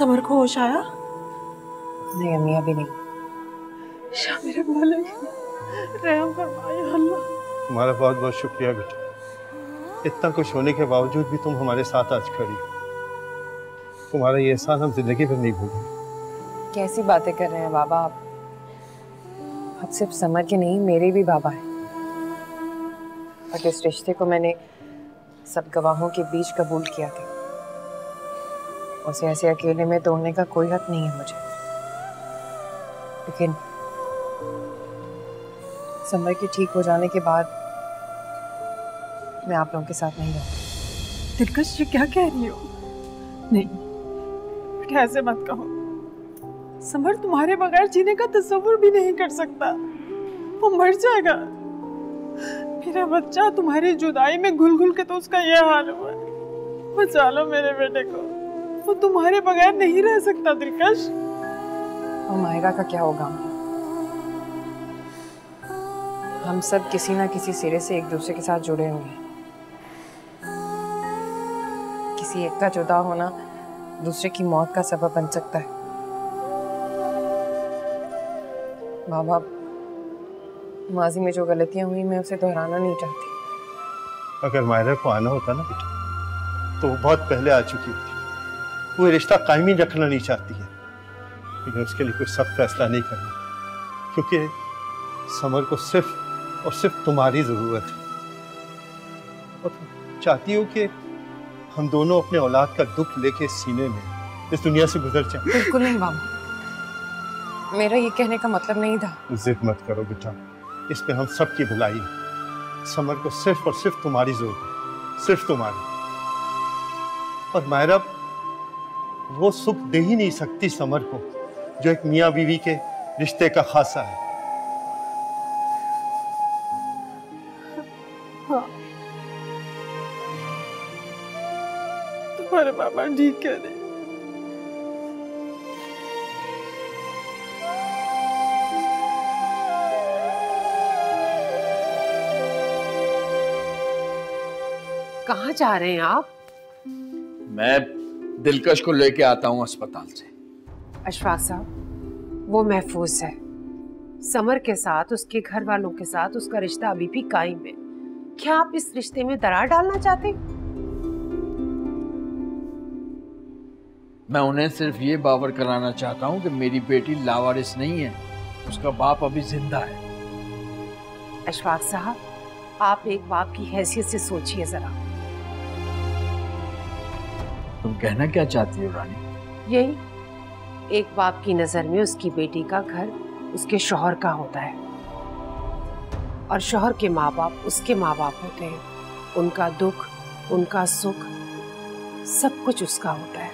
Summer को होश आया? नहीं अम्मी अभी नहीं। शाह मेरे मालिक, रहम फरमाए अल्लाह। तुम्हारा बहुत बहुत शुक्रिया बेटा, इतना कुछ होने के बावजूद भी तुम हमारे साथ आज खड़ी हो। तुम्हारा ये एहसान हम जिंदगी भर नहीं भूलेंगे। कैसी बातें कर रहे हैं बाबा आप? अब सिर्फ समर के नहीं मेरे भी बाबा हैं। और इस रिश्ते को मैंने सब गवाहों के बीच कबूल किया था। उसे ऐसे अकेले में तोड़ने का कोई हक नहीं है मुझे। लेकिन समर के ठीक हो जाने के बाद मैं आप लोगों के साथ नहीं रहूंगी। दिलकश ये क्या कह रही हो? नहीं बेटा ऐसे मत कहो। समर तुम्हारे बगैर जीने का तस्वुर भी नहीं कर सकता, वो मर जाएगा। मेरा बच्चा तुम्हारी जुदाई में घुल घुल के तो उसका ये हाल हुआ है। बचा लो मेरे बेटे को, वो तुम्हारे बगैर नहीं रह सकता दिलकश। और माहिरा का क्या होगा? हम सब किसी ना किसी सिरे से एक दूसरे के साथ जुड़े हुए हैं। किसी एक का जुदा होना दूसरे की मौत का सबब बन सकता है। बाबा माजी में जो गलतियां हुई मैं उसे दोहराना नहीं चाहती। अगर मायरा को आना होता ना बेटा तो वो बहुत पहले आ चुकी होती। वो रिश्ता कायमी रखना नहीं चाहती है, लेकिन उसके लिए कोई सख्त फैसला नहीं करना, क्योंकि समर को सिर्फ और सिर्फ तुम्हारी जरूरत है। और चाहती हो कि हम दोनों अपने औलाद का दुख लेके सीने में इस दुनिया से गुजर जाएं। बिल्कुल नहीं बाबा, मेरा ये कहने का मतलब नहीं था। जिद मत करो बेटा, इसमें हम सब की भलाई है। समर को सिर्फ और सिर्फ तुम्हारी जरूरत है, सिर्फ तुम्हारी। और मायरा वो सुख दे ही नहीं सकती समर को जो एक मियाँ बीवी के रिश्ते का खासा है। हाँ, तुम्हारे बाबा ठीक कह रहे। कहाँ जा रहे हैं आप? मैं दिलकश को लेके आता हूँ अस्पताल से। अशफाक साहब, वो महफूज है। समर के साथ, उसके घर वालों के साथ उसका रिश्ता अभी भी कायम है। क्या आप इस रिश्ते में दरार डालना चाहते? मैं उन्हें सिर्फ ये बावर कराना चाहता हूँ कि मेरी बेटी लावारिस नहीं है, उसका बाप अभी जिंदा है। अशफाक साहब, आप एक बाप की हैसियत से सोचिए जरा। तुम कहना क्या चाहती हो रानी? यही, एक बाप की नजर में उसकी बेटी का घर उसके शौहर का होता है और शौहर के माँ बाप उसके माँ बाप होते हैं। उनका दुख, उनका सुख, सब कुछ उसका होता है।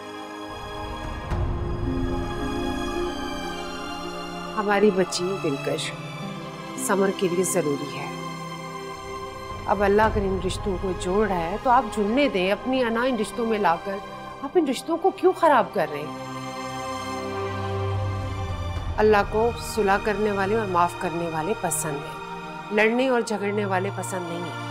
हमारी बच्ची दिलकश समर के लिए जरूरी है। अब अल्लाह अगर इन रिश्तों को जोड़ रहा है तो आप जुड़ने दें। अपनी अना इन रिश्तों में लाकर आप इन रिश्तों को क्यों खराब कर रहे हैं? अल्लाह को सुलह करने वाले और माफ करने वाले पसंद हैं, लड़ने और झगड़ने वाले पसंद नहीं है।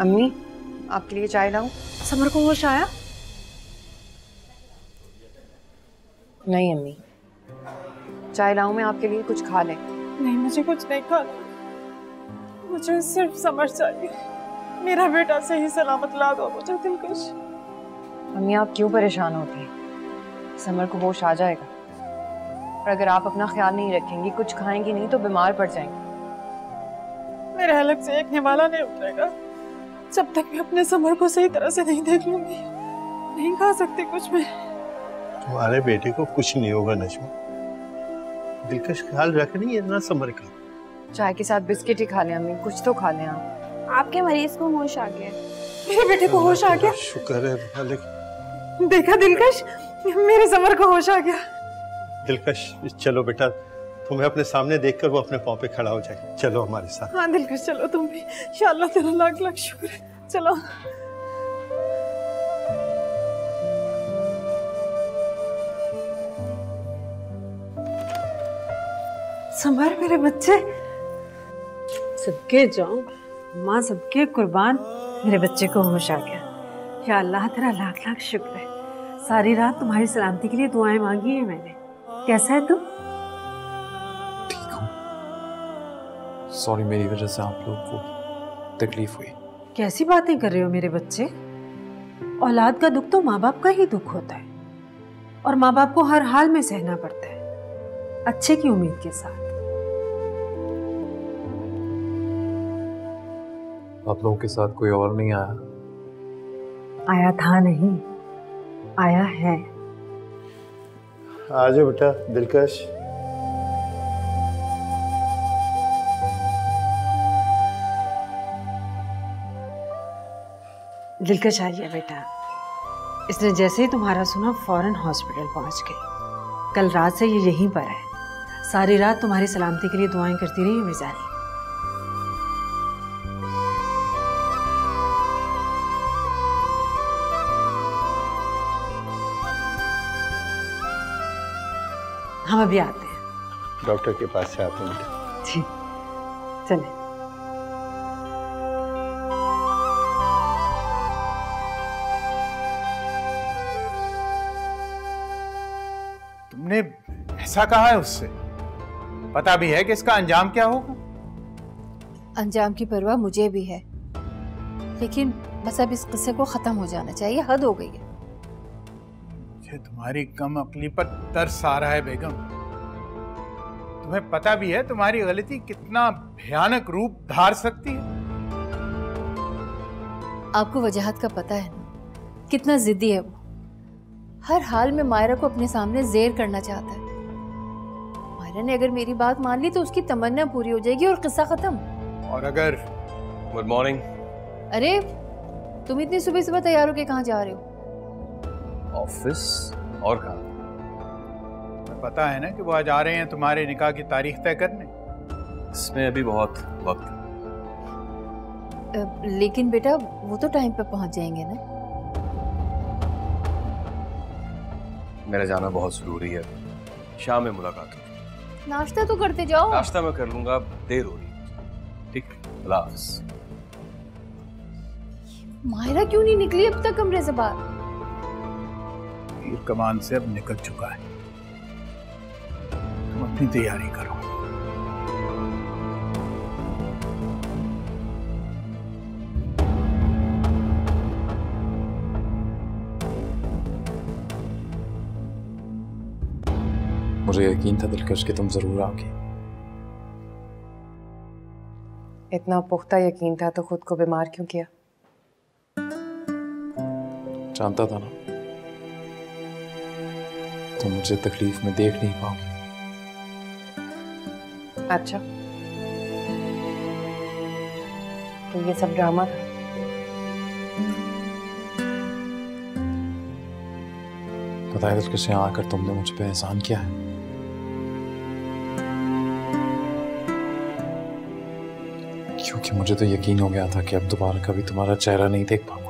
अम्मी आपके लिए चाय लाऊं? समर को होश आया? नहीं अम्मी, चाय लाऊं मैं आपके लिए? कुछ खा लें। नहीं, मुझे कुछ नहीं खाना। मुझे सिर्फ समर चाहिए। मेरा बेटा सही सलामत ला दो मुझे दिलकश। अम्मी आप क्यों परेशान होती हैं? समर को होश आ जाएगा। और अगर आप अपना ख्याल नहीं रखेंगी, कुछ खाएंगी नहीं तो बीमार पड़ जाएंगी। मेरे हलक से एक निवाला नहीं उतरेगा जब तक मैं अपने समर को सही तरह से नहीं देख लूंगी। नहीं खा सकती कुछ मैं। तुम्हारे बेटे को कुछ नहीं होगा नजमा, दिलकश ख्याल रख रही है ना समर का। चाय के साथ बिस्किट ही खा लें अम्मी, कुछ तो खा लें आप। आपके मरीज को होश आ गया। मेरे बेटे को होश आ गया। शुक्र है मालिक। देखा दिलकश, मेरे समर को होश आ गया। दिलकश चलो बेटा, तुम्हें अपने सामने देखकर वो अपने पाँव पे खड़ा हो जाए। चलो हमारे साथ। हाँ दिलकश चलो तुम भी, इंशाअल्लाह तेरा लाख लाख शुक्र है। चलो। समर मेरे बच्चे, सबके जाऊं माँ, सबके कुर्बान, मेरे बच्चे को होश आ गया। या अल्लाह तेरा लाख लाख शुक्र है। सारी रात तुम्हारी सलामती के लिए दुआएं मांगी है मैंने। कैसा है तू? ठीक हूँ। सॉरी मेरी वजह से आप लोग को तकलीफ हुई। कैसी बातें कर रहे हो मेरे बच्चे? औलाद का दुख तो माँ बाप का ही दुख होता है और माँ बाप को हर हाल में सहना पड़ता है, अच्छे की उम्मीद के साथ। आप लोगों के साथ कोई और नहीं आया? आया था नहीं, आया है। आ जाओ बेटा दिलकश। दिलकश आई है बेटा। इसने जैसे ही तुम्हारा सुना फौरन हॉस्पिटल पहुंच गई। कल रात से ये यहीं पर है। सारी रात तुम्हारी सलामती के लिए दुआएं करती रही है बेचारी। हम अभी आते हैं। डॉक्टर के पास से आते हैं। जी चले। तुमने ऐसा कहा है उससे? पता भी है कि इसका अंजाम क्या होगा? अंजाम की परवाह मुझे भी है, लेकिन बस अब इस किस्से को खत्म हो जाना चाहिए। हद हो गई है। मुझे तुम्हारी कम अक्ली पर तरस आ रहा है बेगम। तुम्हें पता भी है तुम्हारी गलती कितना भयानक रूप धार सकती है? आपको वजाहत का पता है ना, कितना जिद्दी है वो। हर हाल में मायरा को अपने सामने जेर करना चाहता है। मायरा ने अगर मेरी बात मान ली तो उसकी तमन्ना पूरी हो जाएगी और किस्सा खत्म। और अगर... गुड मॉर्निंग। अरे तुम इतनी सुबह सुबह तैयार होके कहाँ जा रहे हो? ऑफिस और कहाँ? तुम्हें पता है ना कि वो आज आ रहे हैं तुम्हारे निकाह की तारीख तय करने। इसमें अभी बहुत वक्त है। लेकिन बेटा वो तो टाइम पे पहुंच जाएंगे ना। मेरा जाना बहुत जरूरी है। शाम में मुलाकात होगी। नाश्ता तो करते जाओ। नाश्ता मैं कर लूंगा, देर हो रही है। ठीक, अल्लाह हाफ़िज़। मायरा क्यों नहीं निकली अब तक कमरे से बाहर? तीर कमान से अब निकल चुका है। तुम अपनी तैयारी करो। मुझे यकीन था दिलकश कि तुम जरूर आओगी। इतना पुख्ता यकीन था तो खुद को बीमार क्यों किया? जानता था ना तुम मुझे तकलीफ में देख नहीं पाओगी। अच्छा, तो ये सब ड्रामा था? पता है दिलकश, यहाँ आकर तुमने मुझ पे एहसान किया है। क्योंकि मुझे तो यकीन हो गया था कि अब दोबारा कभी तुम्हारा चेहरा नहीं देख पाऊंगा।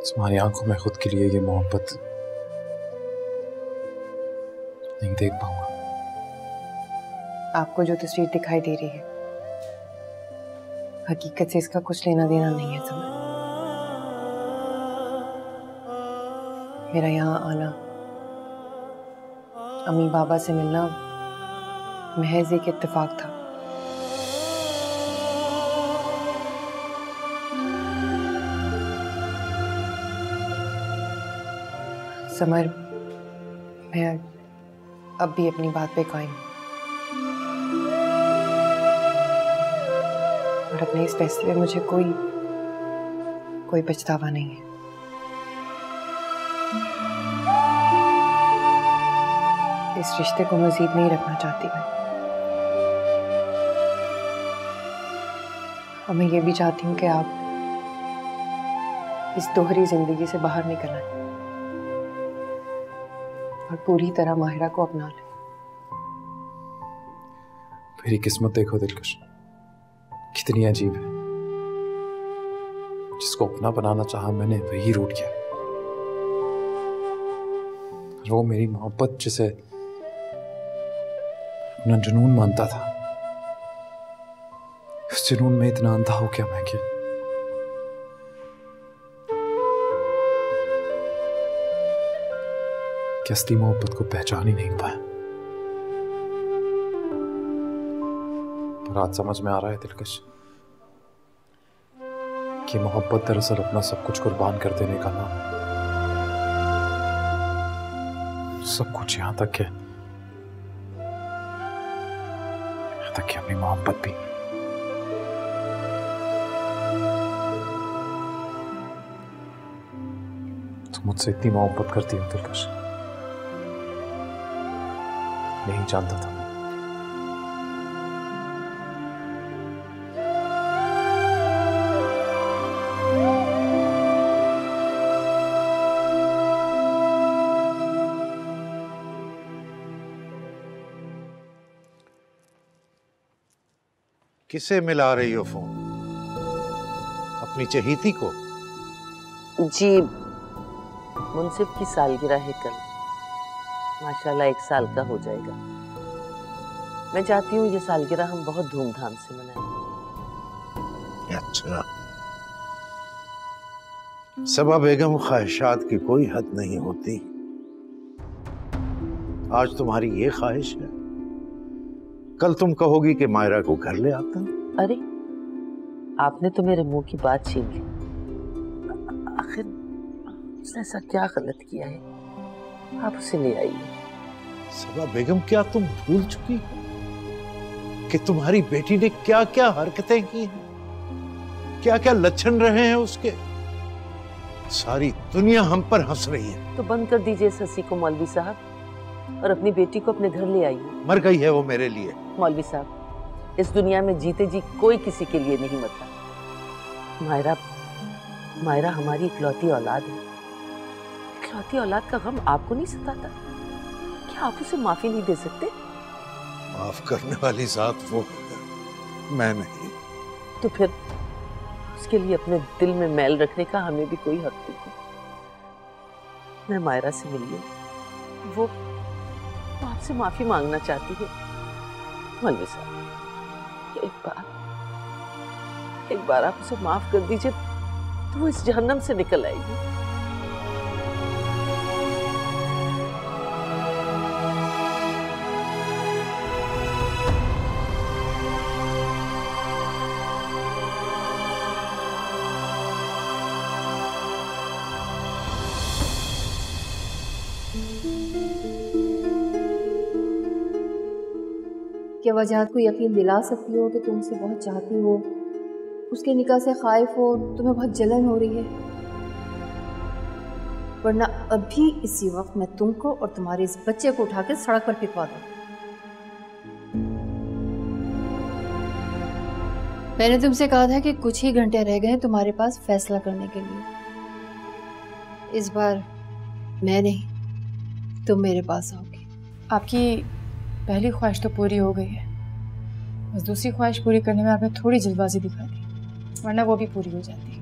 तुम्हारी आंखों में खुद के लिए ये मोहब्बत नहीं देख पाऊंगा। आपको जो तस्वीर दिखाई दे रही है हकीकत से इसका कुछ लेना देना नहीं है। समझ, मेरा यहाँ आना, अम्मी बाबा से मिलना महज एक इत्तेफाक था। समर, मैं अब भी अपनी बात पे कायम हूं और अपने इस फैसले में मुझे कोई पछतावा नहीं है। इस रिश्ते को मजीद नहीं रखना चाहती मैं। और मैं ये भी चाहती हूँ कि आप इस दोहरी जिंदगी से बाहर निकल आए और पूरी तरह माहिरा को अपना ले। मेरी किस्मत देखो दिलकश, कितनी अजीब है। जिसको अपना बनाना चाहा मैंने, वही रूठ गया। वो मेरी मोहब्बत जिसे अपना जुनून मानता था, उस जुनून में इतना अंधा हो क्या मैं कि असली मोहब्बत को पहचान ही नहीं पाया। पर आज समझ में आ रहा है दिलकश कि मोहब्बत दरअसल अपना सब कुछ कुर्बान कर देने का नाम है। सब कुछ यहां तक कि अपनी मोहब्बत भी। तुम मुझसे इतनी मोहब्बत करती हो दिलकश, नहीं जानता था। किसे मिला रही हो फोन? अपनी चहेती को? जी, मुंसिफ की सालगिरह है कल। माशाल्लाह 1 साल का हो जाएगा। मैं चाहती हूँ ये सालगिरह हम बहुत धूमधाम से मनाएं। अच्छा, सबा बेगम, ख्वाहिशात की कोई हद नहीं होती। आज तुम्हारी ये ख्वाहिश है, कल तुम कहोगी कि मायरा को घर ले आता। अरे, आपने तो मेरे मुंह की बात छीन ली। आखिर उसने ऐसा क्या गलत किया है? आप उसे ले आइए। सबा बेगम, क्या तुम भूल चुकी हो कि तुम्हारी बेटी ने क्या क्या हरकतें की हैं, क्या क्या लक्षण रहे हैं उसके? सारी दुनिया हम पर हंस रही है। तो बंद कर दीजिए इस हंसी को मौलवी साहब, और अपनी बेटी को अपने घर ले आइए। मर गई है वो मेरे लिए। मौलवी साहब, इस दुनिया में जीते जी कोई किसी के लिए नहीं मरता। मायरा हमारी इकलौती औलाद है। इकलौती औलाद का गम आपको नहीं सताता? क्या आप उसे माफी नहीं दे सकते? माफ करने वाली जात वो, मैं नहीं। तो फिर उसके लिए अपने दिल में मैल रखने का हमें भी कोई हक नहीं। मैं मायरा से मिली हूँ, वो आपसे माफी मांगना चाहती है। मौलवी साहब, एक बार आप उसे माफ कर दीजिए तो वो इस जहन्नम से निकल आएगी। क्या वजह को यकीन दिला सकती हो कि तुम उसे बहुत चाहती हो, उसके निकाह से खाइफ हो, तुम्हें बहुत जलन हो रही है? वरना अभी इसी वक्त मैं तुमको और तुम्हारे इस बच्चे को उठा के सड़क पर फेंकवा दूं। मैंने तुमसे कहा था कि कुछ ही घंटे रह गए तुम्हारे पास फैसला करने के लिए। इस बार मैं नहीं, तुम मेरे पास आओगे। आपकी पहली ख्वाहिश तो पूरी हो गई है, बस दूसरी ख्वाहिश पूरी करने में आपने थोड़ी जल्दबाजी दिखा दी, वरना वो भी पूरी हो जाती।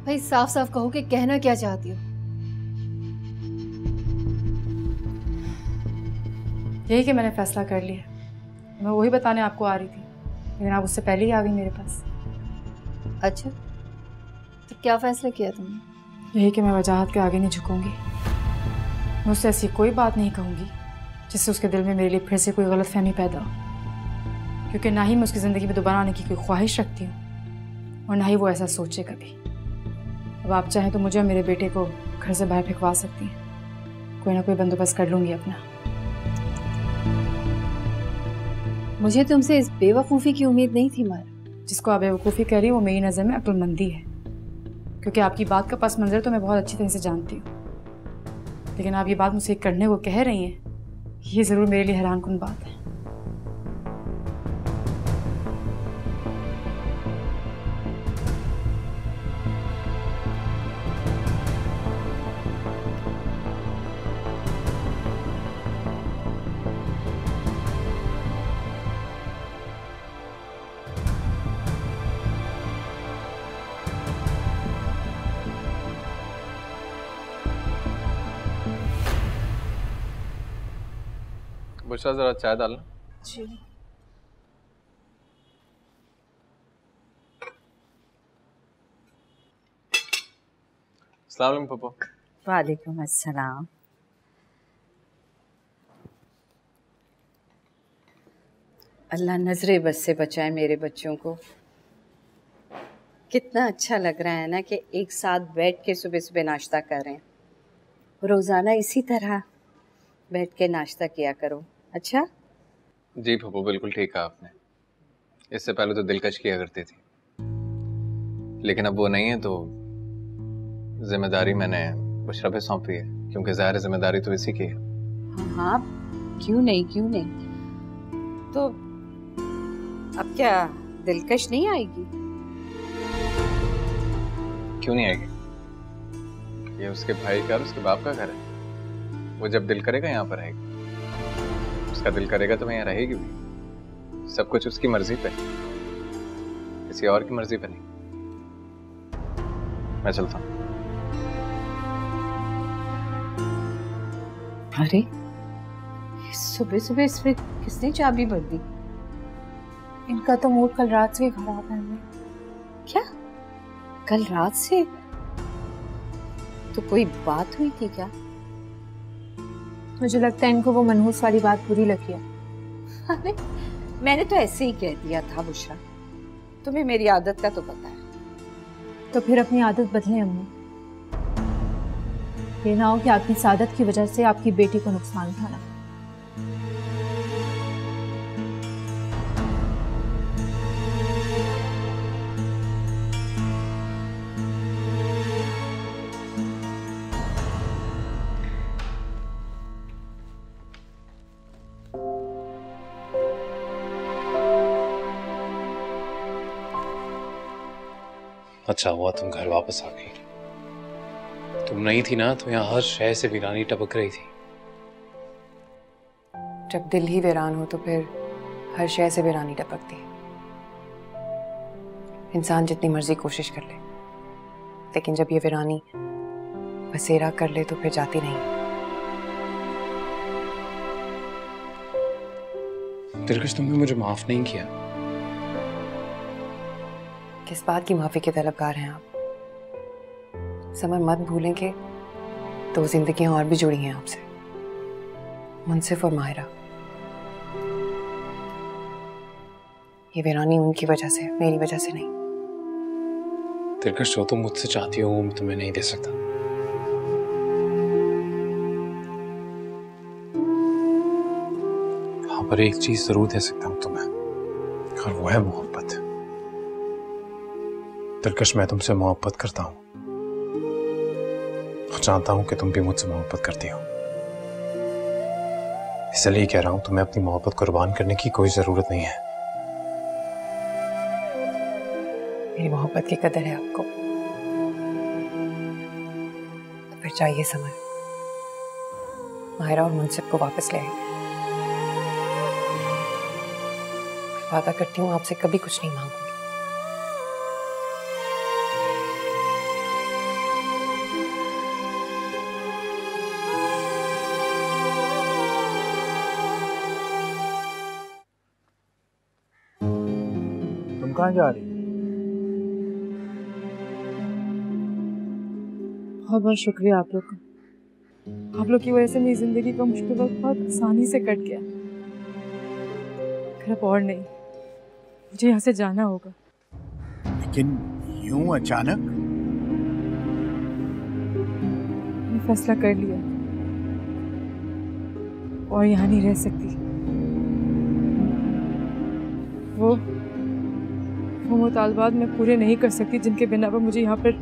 भाई साफ साफ कहो कि कहना क्या चाहती हो। यही कि मैंने फैसला कर लिया। मैं वही बताने आपको आ रही थी, लेकिन आप उससे पहले ही आ गई मेरे पास। अच्छा, तो क्या फैसला किया तुमने? यही कि मैं वजाहत के आगे नहीं झुकूंगी। मैं उससे ऐसी कोई बात नहीं कहूँगी जिससे उसके दिल में मेरे लिए फिर से कोई गलतफहमी पैदा हो, क्योंकि ना ही मैं उसकी ज़िंदगी में दोबारा आने की कोई ख्वाहिश रखती हूँ और ना ही वो ऐसा सोचे कभी। अब आप चाहें तो मुझे और मेरे बेटे को घर से बाहर फेंकवा सकती हैं, कोई ना कोई बंदोबस्त कर लूँगी अपना। मुझे तुमसे इस बेवकूफ़ी की उम्मीद नहीं थी मायरा। जिसको आप बेवकूफ़ी कह रही हो वो मेरी नज़र में अक्लमंदी है, क्योंकि आपकी बात का पस मंज़र तो मैं बहुत अच्छी तरह से जानती हूँ, लेकिन आप ये बात मुझसे करने को कह रही हैं, ये ज़रूर मेरे लिए हैरानकुन बात है। बुशरा जरा चाय डालना। जी। अस्सलाम वालेकुम पप्पा। वालेकुम अस्सलाम। अल्लाह नजरे बस से बचाए मेरे बच्चों को। कितना अच्छा लग रहा है ना कि एक साथ बैठ के सुबह सुबह नाश्ता कर रहे हैं। रोज़ाना इसी तरह बैठ के नाश्ता किया करो। अच्छा जी पप्पा, बिल्कुल ठीक कहा आपने। इससे पहले तो दिलकश किया करती थी, लेकिन अब वो नहीं है तो जिम्मेदारी मैंने बुशरा पे सौंपी है, क्योंकि ज़ाहिर जिम्मेदारी तो इसी की है। हाँ, क्यों नहीं क्यों नहीं। तो अब क्या दिलकश नहीं आएगी? क्यों नहीं आएगी? ये उसके भाई का और उसके बाप का घर है। वो जब दिल करेगा यहाँ पर आएगी, उसका दिल करेगा तो मैं यहाँ रहेगी भी। सब कुछ उसकी मर्जी पे, किसी और की मर्जी पे नहीं। मैं चलता हूँ। अरे सुबह सुबह इसमें किसने चाबी भर दी? इनका तो मूड कल रात से ही खराब है। क्या कल रात से? तो कोई बात हुई थी क्या? मुझे लगता है इनको वो मनहूस वाली बात बुरी लगी है। अरे मैंने तो ऐसे ही कह दिया था बुशरा, तुम्हें मेरी आदत का तो पता है। तो फिर अपनी आदत बदलें अम्मी। ये ना हो कि आपकी सादत की वजह से आपकी बेटी को नुकसान उठाना। अच्छा हुआ तुम घर वापस आ गई। तुम नहीं थी ना तो यहाँ हर शय से वीरानी टपक रही थी। जब दिल ही वीरान हो तो फिर हर शय से वीरानी टपकती है। इंसान जितनी मर्जी कोशिश कर ले, लेकिन जब ये वीरानी बसेरा कर ले तो फिर जाती नहीं। दिलकश, तुमने मुझे माफ नहीं किया। किस बात की माफी के तलबगार हैं आप? समर, मत भूलें कि दो जिंदगियां और भी जुड़ी हैं आपसे, मुनसिफ और माहिरा। ये वीरानी उनकी वजह से, मेरी वजह से नहीं। दिलकश, जो तुम मुझसे चाहती हो वो मैं तुम्हें नहीं दे सकता। वहां पर एक चीज जरूर दे सकता हूं तुम्हें, और वो है मोहब्बत। दिलकश, मैं तुमसे मोहब्बत करता हूं और चाहता हूं कि तुम भी मुझसे मोहब्बत करती हो। इसलिए कह रहा हूं, तुम्हें अपनी मोहब्बत कुर्बान करने की कोई जरूरत नहीं है। मेरी मोहब्बत की कदर है आपको, तो फिर चाहिए समर, माहिरा और मुनसिफ को वापस ले आए। वादा करती हूँ आपसे कभी कुछ नहीं मांगूंगी। तुम कहाँ जा रही? बहुत बहुत शुक्रिया आप लोग का। आप लोग की वजह से मेरी जिंदगी का मुश्किल वक्त बहुत आसानी से कट गया। फिर अब और नहीं, मुझे यहाँ से जाना होगा। लेकिन यूं अचानक? मैंने फैसला कर लिया और यहाँ नहीं रह सकती। वो मुतालबात मैं पूरे नहीं कर सकती जिनके बिना पर मुझे यहाँ पर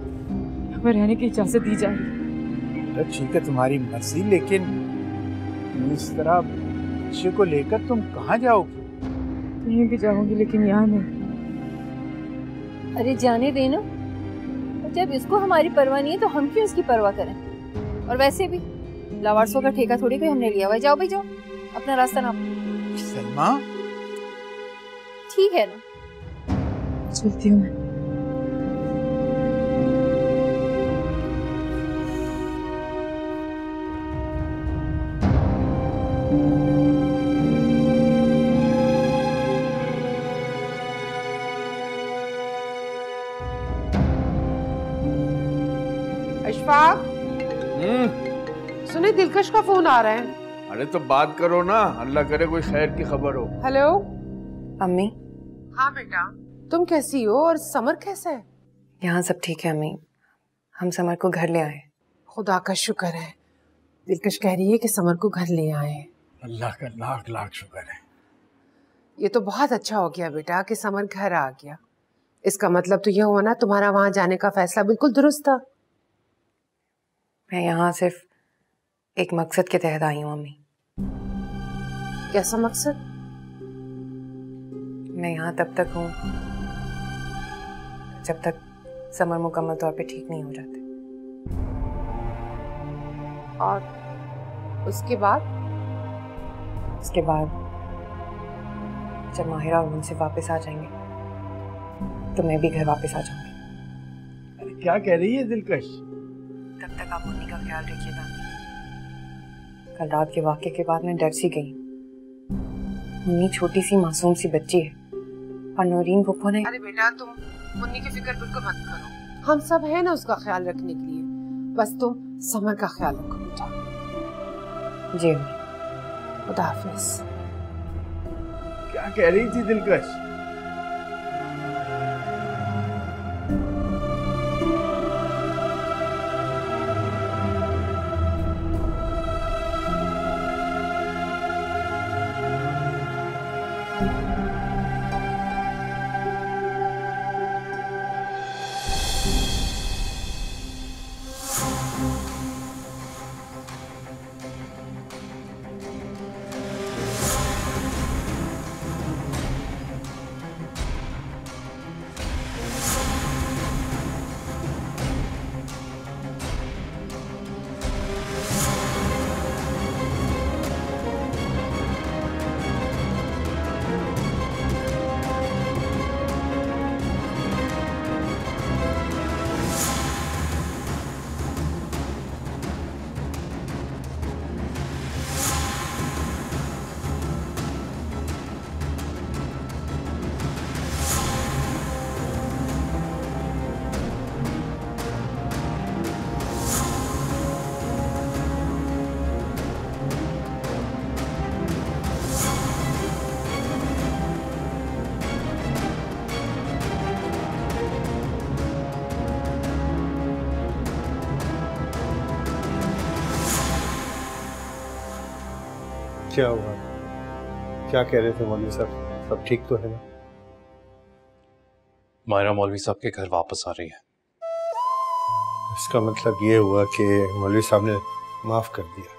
रहने की इजाजत दी जा रही। तो ठीक है, तुम्हारी मर्जी, लेकिन इस तरह बच्चे को लेकर तुम कहाँ जाओगी? कहीं भी जाऊंगी, लेकिन यहाँ नहीं। अरे जाने देना, जब इसको हमारी परवाह नहीं है तो हम क्यों इसकी परवाह करें? और वैसे भी लावारसों का ठेका थोड़ी कोई हमने लिया हुआ है। जाओ भाई जाओ, अपना रास्ता नापो। सलमा, ठीक है ना, चलती हूँ मैं। सुने, दिलकश का फोन आ रहा है। अरे तो बात करो ना, अल्लाह करे कोई खैर की खबर हो। हेलो। अम्मी। हाँ बेटा, तुम कैसी हो और समर कैसा है? यहाँ सब ठीक है अम्मी, हम समर को घर ले आए। खुदा का शुक्र है, दिलकश कह रही है कि समर को घर ले आए। अल्लाह का लाख लाख शुक्र है। ये तो बहुत अच्छा हो गया बेटा कि समर घर आ गया। इसका मतलब तो यह हुआ ना, तुम्हारा वहां जाने का फैसला बिल्कुल दुरुस्त था। मैं यहाँ सिर्फ एक मकसद के तहत आई हूँ अम्मी। कैसा मकसद? मैं यहाँ तब तक हूँ जब तक समर मुकम्मल तौर पे ठीक नहीं हो जाते। और उसके बाद? उसके बाद जब माहिरा और मुंसिफ वापस आ जाएंगे तो मैं भी घर वापस आ जाऊंगी। अरे क्या कह रही है दिलकश? तब तक आप मुन्नी का ख्याल रखिएगा। कल रात के वाक़े के बाद मैं डर सी गई। मुन्नी छोटी सी मासूम सी बच्ची है और नौरीन फूफो ने। अरे बेटा, तुम मुन्नी की फिक्र बिल्कुल मत करो, हम सब हैं ना उसका ख्याल रखने के लिए। बस तुम समर का ख्याल रखो बेटा। जी। खुदा हाफिज। क्या कह रही थी दिलकश? क्या हुआ? क्या कह रहे थे मौलवी साहब? सब ठीक तो है ना? मायरा मौलवी साहब के घर वापस आ रही है। इसका मतलब ये हुआ कि मौलवी साहब ने माफ कर दिया।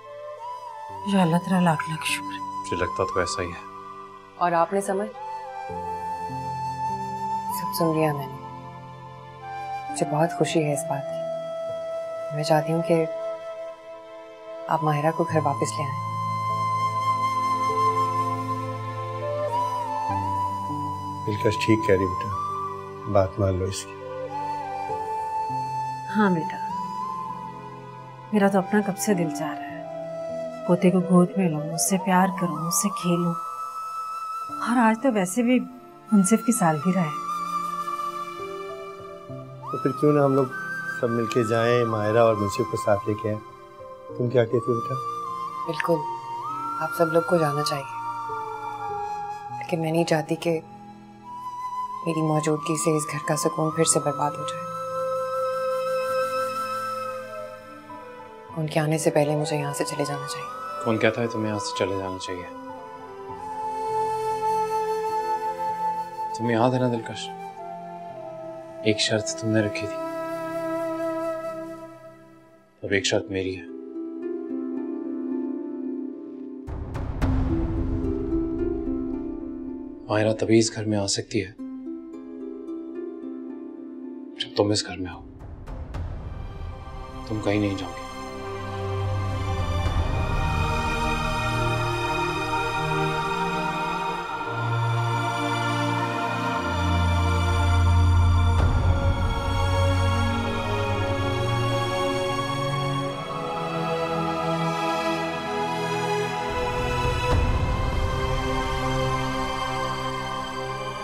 या अल्लाह तेरा लाख लाख शुक्र। मुझे लगता तो ऐसा ही है। और आपने समझ सब सुन लिया मैंने। मुझे बहुत खुशी है इस बात की। मैं चाहती हूँ कि आप माहिरा को घर वापस ले आएं। दिलकश ठीक कह रही बेटा, बात मान लो इसकी। हाँ बेटा, मेरा तो अपना कब से दिल चाह रहा है पोते को गोद में लूं, उससे प्यार करूं, उससे खेलूं। और आज तो वैसे भी मुंसिफ की सालगिरह है। तो फिर क्यों ना हम लोग सब मिलके जाएं, माहिरा और मुंसिफ को साथ लेके आए। तुम क्या कहती हो बेटा? बिल्कुल, आप सब लोग को जाना चाहिए, लेकिन मैं नहीं चाहती कि मेरी मौजूदगी से इस घर का सुकून फिर से बर्बाद हो जाए। उनके आने से पहले मुझे यहाँ से चले जाना चाहिए। कौन कहता है तुम्हें यहाँ से चले जाना चाहिए? तुम्हें याद है ना दिलकश, एक शर्त तुमने रखी थी, अब एक शर्त मेरी है। माहिरा तभी इस घर में आ सकती है जब तुम इस घर में हो। तुम कहीं नहीं जाओगे।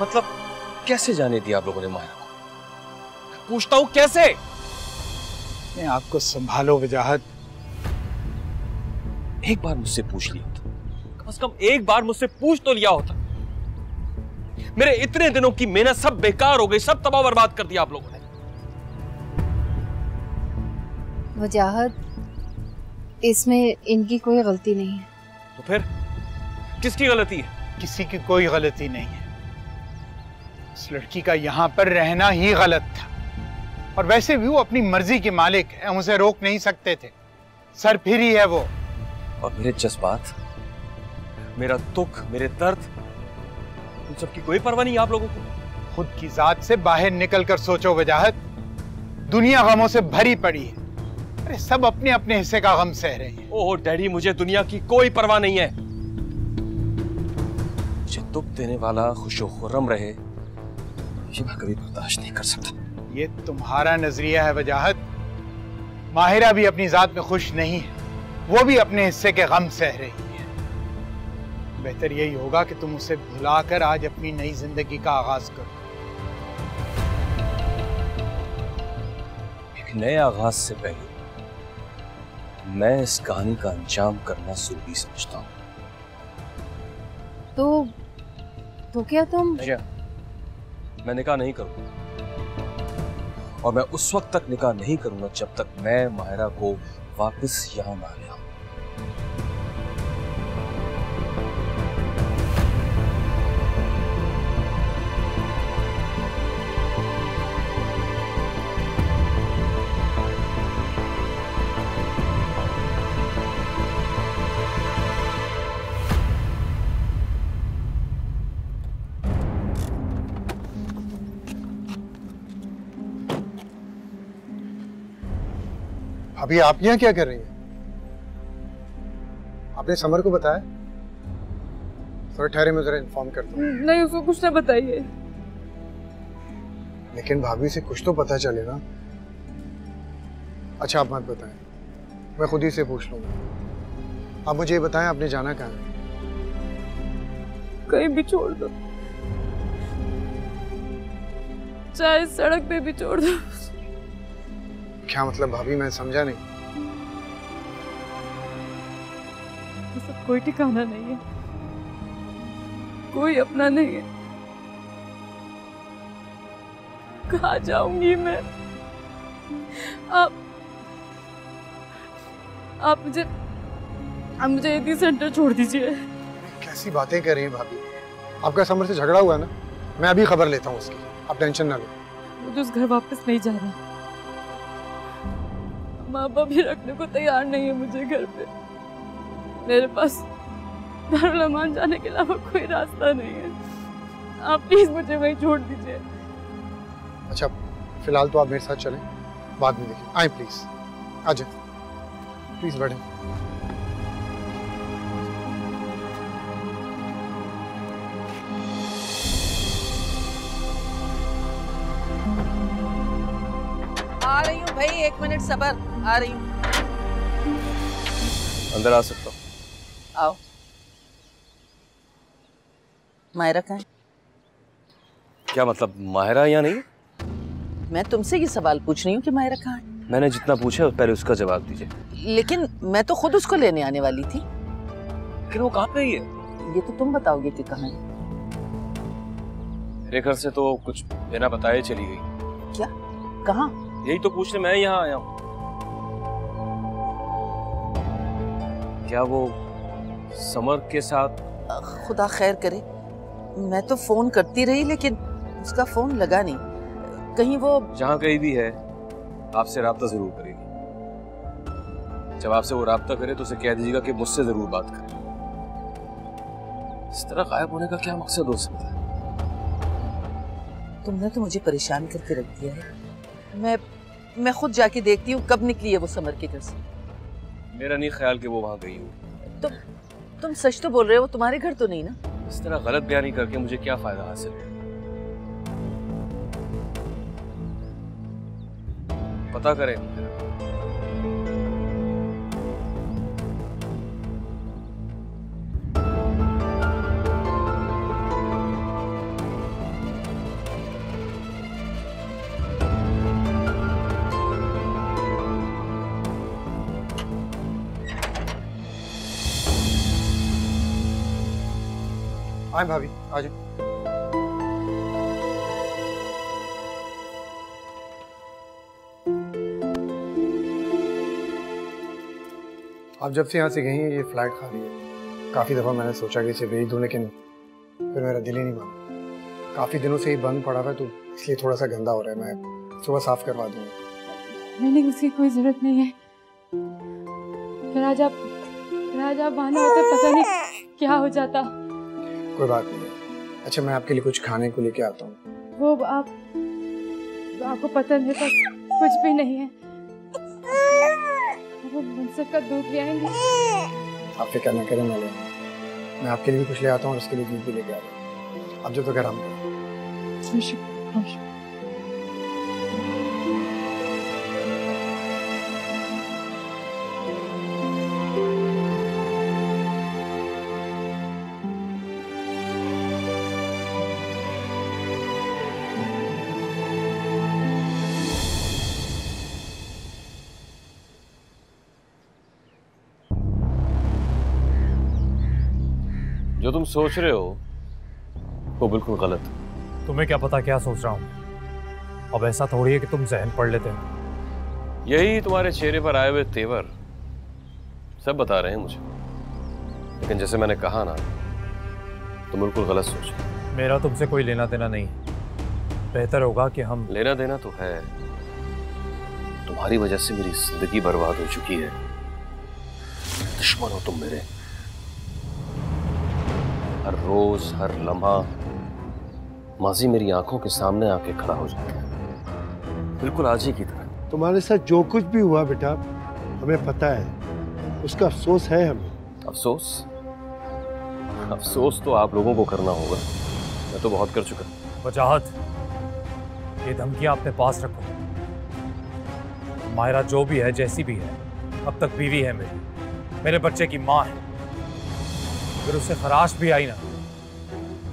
मतलब कैसे जाने दिया आप लोगों ने माहिरा को? पूछता हूं कैसे? आपको संभालो वजाहत। एक बार मुझसे पूछ लिया होता, कम से कम एक बार मुझसे पूछ तो लिया होता। मेरे इतने दिनों की मेहनत सब बेकार हो गई, सब तबाह बर्बाद कर दिया आप लोगों ने। वजाहत, इसमें इनकी कोई गलती नहीं है। तो फिर किसकी गलती है? किसी की कोई गलती नहीं है। इस लड़की का यहाँ पर रहना ही गलत था, और वैसे भी वो अपनी मर्जी के मालिक है, हम उसे रोक नहीं सकते थे। सरफिरी है वो। और मेरे जज्बात, मेरा दुख, मेरे दर्द, उन सब की कोई परवाह नहीं आप लोगों को? खुद की जात से बाहर निकलकर सोचो वजाहत। दुनिया गमों से भरी पड़ी है। अरे सब अपने अपने हिस्से का गम सह रहे हैं। ओह डैडी, मुझे दुनिया की कोई परवाह नहीं है। मुझे दुख देने वाला खुशो खुर्रम रहे, ये मैं कभी बर्दाश्त नहीं कर सकता। ये तुम्हारा नजरिया है वजाहत। माहिरा भी अपनी जात में खुश नहीं है, वो भी अपने हिस्से के गम सह रही है। बेहतर यही होगा कि तुम उसे भुलाकर आज अपनी नई जिंदगी का आगाज करो। एक नए आगाज से पहले मैं इस कहानी का अंजाम करना जरूरी समझता हूँ। तो क्या तुम? मैं निकाह नहीं करूंगा, और मैं उस वक्त तक निकाह नहीं करूंगा जब तक मैं माहिरा को वापस यहाँ ना ले आऊं। अभी आप यहाँ क्या कर रही हैं? आपने समर को बताया? थोड़ा ठहरे, मैं जरा इन्फॉर्म करता हूँ। नहीं, उसको कुछ ना बताइए। लेकिन भाभी से कुछ तो पता चले ना। अच्छा आप मत बताएं, मैं खुद ही से पूछ लूंगा। आप मुझे ये बताएं, आपने जाना कहाँ है? कहीं भी छोड़ दो, चाहे सड़क पे भी छोड़ दो। क्या मतलब भाभी, मैं समझा नहीं। सब कोई ठिकाना नहीं है, कोई अपना नहीं है। कहाँ जाऊंगी मैं? आप मुझे यदि सेंटर छोड़ दीजिए। कैसी बातें कर रही हैं भाभी? आपका समर से झगड़ा हुआ ना? मैं अभी खबर लेता हूँ उसकी, आप टेंशन ना लो। मुझे उस घर वापस नहीं जाना। माँ बाप भी रखने को तैयार नहीं है मुझे घर पे। मेरे पास दारुल अमान जाने के अलावा कोई रास्ता नहीं है। आप प्लीज मुझे वहीं छोड़ दीजिए। अच्छा फिलहाल तो आप मेरे साथ चलें, बाद में देखिए। आए प्लीज, आ जाए प्लीज, बैठे। आ रही हूँ भाई, 1 मिनट सबर, आ रही हूँ। अंदर आ सकता हूँ? आओ। मायरा कहाँ है? क्या मतलब, माहिरा यहाँ नहीं? मैं तुमसे ये सवाल पूछ रही हूँ कि मायरा कहाँ है? मैंने जितना पूछा पहले उसका जवाब दीजिए। लेकिन मैं तो खुद उसको लेने आने वाली थी। लेकिन वो कहाँ गई है? ये तो तुम बताओगे कि कहाँ है। मेरे घर से तो कुछ बिना बताए चली गई। क्या? कहाँ? यही तो पूछने मैं यहाँ आया हूँ। क्या वो समर के साथ? खुदा खैर करे, मैं तो फोन करती रही लेकिन उसका फोन लगा नहीं। कहीं वो जहाँ कहीं भी है आपसे राब्ता जरूर करेगी। जब आपसे वो राब्ता करे तो उसे कह दीजिएगा कि मुझसे जरूर बात करे। इस तरह गायब होने का क्या मकसद हो सकता है? तुमने तो मुझे परेशान करके रख दिया है। मैं खुद जाके देखती हूँ कब निकली है वो समर के घर से। मेरा नहीं ख्याल कि वो वहाँ गई हो। तुम सच तो बोल रहे हो, तुम्हारे घर तो नहीं ना? इस तरह गलत बयानी करके मुझे क्या फायदा हासिल है? पता करें। आए भाभी, आ जाओ। आप जब से यहाँ से गई हैं ये फ्लैट खाली है। काफ़ी दफ़ा मैंने सोचा कि इसे बेच दूँ, लेकिन फिर मेरा दिल ही नहीं माना। काफ़ी दिनों से ये बंद पड़ा हुआ है, तो इसलिए थोड़ा सा गंदा हो रहा है। मैं सुबह साफ़ करवा दूँगा। नहीं, उसकी कोई ज़रूरत नहीं है। फिर आज आप बहाना होते पता नहीं क्या हो जाता। कोई बात नहीं। अच्छा, मैं आपके लिए कुछ खाने को लेके आता हूँ। वो आपको पता नहीं, पास कुछ भी नहीं है। वो मुंसिफ का दूध ले आएंगे। आप फिक्र ना करें, मैं ले आऊँगा। मैं आपके लिए भी कुछ ले आता हूँ और उसके लिए दूध भी लेके आ रहा हूँ। आप जब तक आराम करें। जो तुम सोच रहे हो वो बिल्कुल गलत। तुम्हें क्या पता क्या सोच रहा हूँ? अब ऐसा थोड़ी है कि तुम जहन पढ़ लेते हो। यही तुम्हारे चेहरे पर आए हुए तेवर सब बता रहे हैं मुझे, लेकिन जैसे मैंने कहा ना, तुम बिल्कुल गलत सोच रहे हो। मेरा तुमसे कोई लेना देना नहीं। बेहतर होगा कि हम लेना देना तो है। तुम्हारी वजह से मेरी जिंदगी बर्बाद हो चुकी है। दुश्मन हो तुम मेरे। हर रोज हर लम्हा माजी मेरी आंखों के सामने आके खड़ा हो जाता है, बिल्कुल आज ही की तरह। तुम्हारे साथ जो कुछ भी हुआ बेटा, हमें पता है। उसका अफसोस है हमें। अफसोस? अफसोस तो आप लोगों को करना होगा, मैं तो बहुत कर चुका। वजाहत, ये धमकियां अपने पास रखो। मायरा जो भी है, जैसी भी है, अब तक बीवी है मेरी, मेरे बच्चे की माँ है। अगर उसे खराश भी आई ना,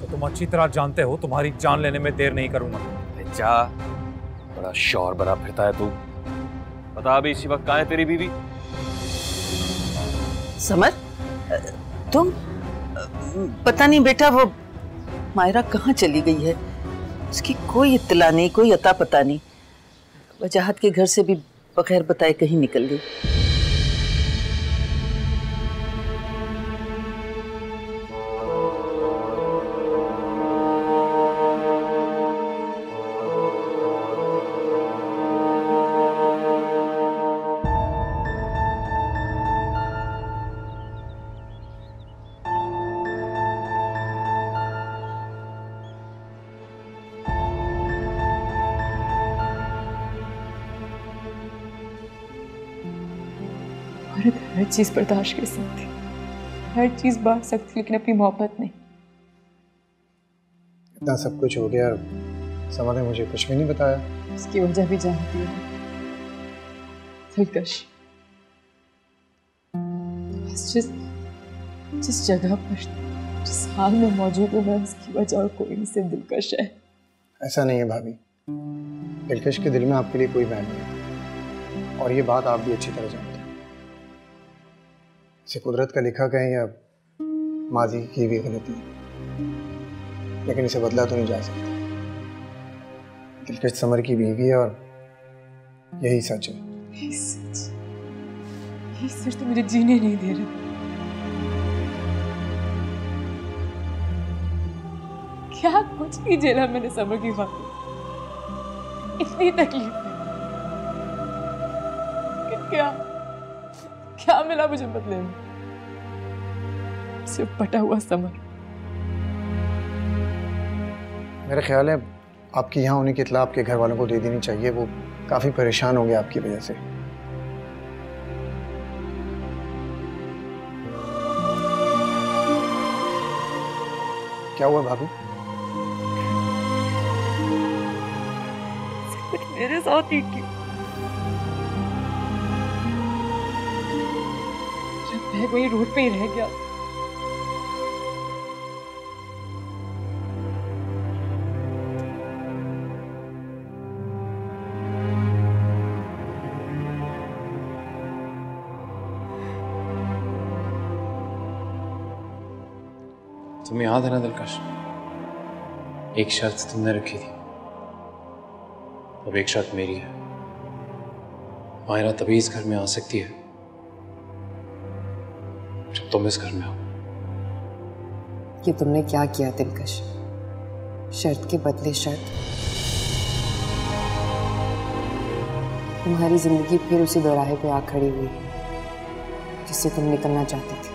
तो तुम अच्छी तरह जानते हो तुम्हारी जान लेने में देर नहीं करूंगा। जा, बड़ा शौर बना फिरता है तू। बता अभी इसी वक्त कहाँ है तेरी बीवी? समर, तुम? पता नहीं बेटा, वो मायरा कहाँ चली गई है। उसकी कोई इत्तला नहीं, कोई अता पता नहीं। वजाहत के घर से भी बगैर बताए कहीं निकल गई। औरत हर चीज बर्दाश्त कर सकती, हर चीज बांट सकती, लेकिन अपनी मोहब्बत नहीं। इतना सब कुछ हो गया, समर ने मुझे कुछ भी नहीं बताया। उसकी वजह भी जानती है, दिलकश। जिस जगह पर, जिस हाल में मौजूद हूँ मैं, उसकी वजह और कोई नहीं, सिर्फ दिलकश है। ऐसा नहीं है भाभी, दिलकश के दिल में आपके लिए कोई बैन नहीं है, और ये बात आप भी अच्छी तरह जानते हैं। इसे कुदरत का लिखा कहें या माजी की भी गलती, लेकिन इसे बदला तो नहीं जा सकता। दिलकश समर की बीवी है और यही सच है। ये सच तो मुझे जीने नहीं दे रहा। क्या कुछ नहीं झेला मैंने समर की खातिर, इतनी तकलीफ है। क्या मिला मुझे बदले में? सिर्फ पटा हुआ समर। मेरा ख्याल है आपके यहाँ होने की इत्तला आपके घर वालों को दे देनी चाहिए। वो काफी परेशान होंगे आपकी वजह से। क्या हुआ भाभी? मेरे साथ ही क्यों? बैग वही रोड पे ही रह गया। तुम्हें याद है ना दिलकश, एक शर्त तुमने रखी थी, अब एक शर्त मेरी है। मायरा तभी इस घर में आ सकती है जब तुम इस घर में हो। ये तुमने क्या किया दिलकश? शर्त के बदले शर्त। तुम्हारी जिंदगी फिर उसी दोराहे पे आ खड़ी हुई जिससे तुम निकलना चाहती थी।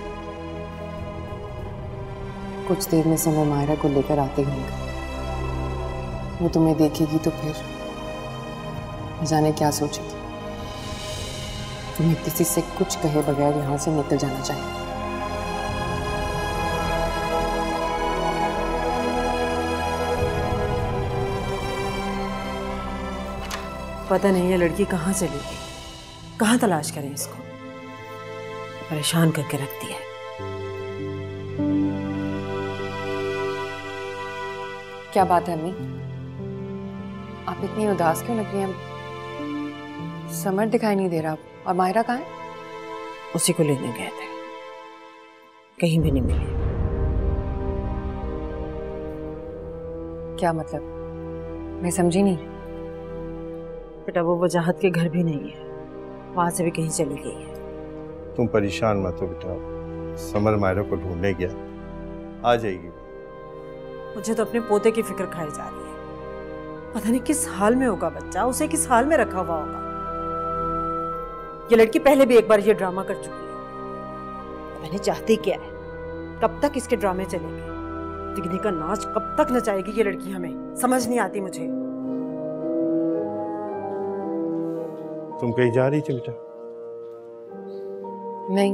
कुछ देर में समय मायरा को लेकर आते होंगे, वो तुम्हें देखेगी तो फिर जाने क्या सोचेगी। तुम्हें किसी से कुछ कहे बगैर यहाँ से निकल जाना चाहिए। पता नहीं ये लड़की कहाँ चली गई, कहाँ तलाश करें इसको। परेशान करके रख दिया है। क्या बात है अम्मी, आप इतनी उदास क्यों लग रही हैं? समर दिखाई नहीं दे रहा। और मायरा कहाँ है? उसी को लेने गए थे, कहीं भी नहीं मिली। क्या मतलब? मैं समझी नहीं। बेटा वो वजाहत के घर भी नहीं है, वहां से भी कहीं चली गई है। तुम परेशान मत हो बेटा, समर मायरा को ढूंढने गया, आ जाएगी। मुझे तो अपने पोते की फिक्र खाई जा रही है। पता नहीं किस हाल में होगा बच्चा, उसे किस हाल में रखा हुआ होगा। ये लड़की पहले भी एक बार ये ड्रामा कर चुकी है। पता नहीं चाहती क्या है, कब तक इसके ड्रामे चलेंगे। दिखने का नाच कब तक नचाएगी ये लड़की, हमें समझ नहीं आती मुझे। तुम कहीं जा रही थी बेटा? नहीं,